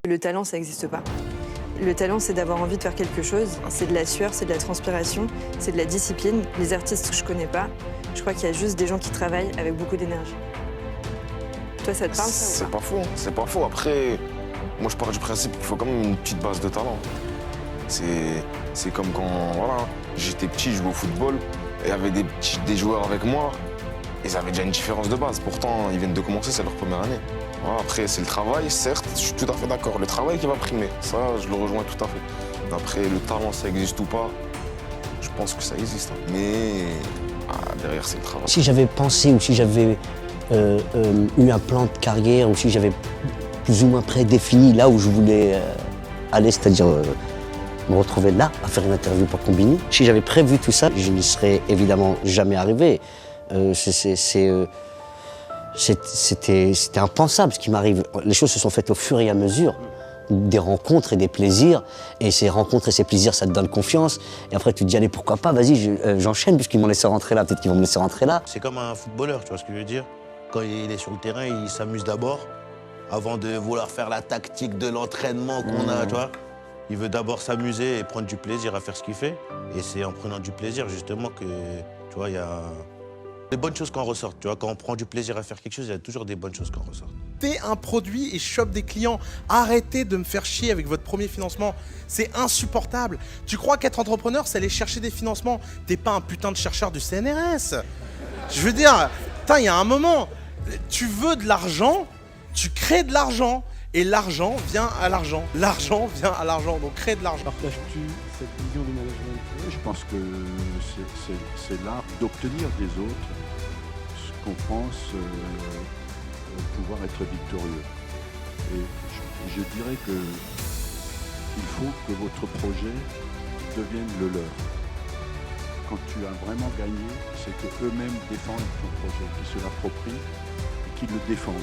Le talent, ça n'existe pas. Le talent, c'est d'avoir envie de faire quelque chose. C'est de la sueur, c'est de la transpiration, c'est de la discipline. Les artistes que je connais pas, je crois qu'il y a juste des gens qui travaillent avec beaucoup d'énergie. Toi, ça te parle, ça, ou C'est pas faux, c'est pas faux. Après, moi, je pars du principe qu'il faut quand même une petite base de talent. C'est comme quand, voilà, j'étais petit, je jouais au football, et il y avait des joueurs avec moi, ils avaient déjà une différence de base. Pourtant, ils viennent de commencer, c'est leur première année. Voilà, après, c'est le travail, certes, je suis tout à fait d'accord. Le travail qui va primer, ça, je le rejoins tout à fait. Après, le talent, ça existe ou pas, je pense que ça existe. Mais derrière, c'est le travail. Si j'avais pensé ou si j'avais eu un plan de carrière ou si j'avais plus ou moins prédéfini là où je voulais aller, c'est-à-dire me retrouver là, à faire une interview pour Combini, si j'avais prévu tout ça, je n'y serais évidemment jamais arrivé. C'était impensable ce qui m'arrive. Les choses se sont faites au fur et à mesure, des rencontres et des plaisirs. Et ces rencontres et ces plaisirs, ça te donne confiance. Et après, tu te dis, allez, pourquoi pas, vas-y, j'enchaîne puisqu'ils m'ont laissé rentrer là, peut-être qu'ils vont me laisser rentrer là. C'est comme un footballeur, tu vois ce que je veux dire? Quand il est sur le terrain, il s'amuse d'abord, avant de vouloir faire la tactique de l'entraînement qu'on a, tu vois. Il veut d'abord s'amuser et prendre du plaisir à faire ce qu'il fait. Et c'est en prenant du plaisir, justement, que, tu vois, il y a des bonnes choses qui en ressortent. Tu vois, quand on prend du plaisir à faire quelque chose, il y a toujours des bonnes choses qui en ressortent. T'es un produit et chope des clients. Arrêtez de me faire chier avec votre premier financement. C'est insupportable. Tu crois qu'être entrepreneur, c'est aller chercher des financements? T'es pas un putain de chercheur du CNRS. Je veux dire, putain, il y a un moment, tu veux de l'argent, tu crées de l'argent. Et l'argent vient à l'argent. L'argent vient à l'argent, donc crée de l'argent. Partages-tu cette vision du management? Je pense que c'est l'art d'obtenir des autres ce qu'on pense pouvoir être victorieux. Et je dirais que il faut que votre projet devienne le leur. Quand tu as vraiment gagné, c'est qu'eux-mêmes défendent ton projet, qu'ils se l'approprient et qu'ils le défendent.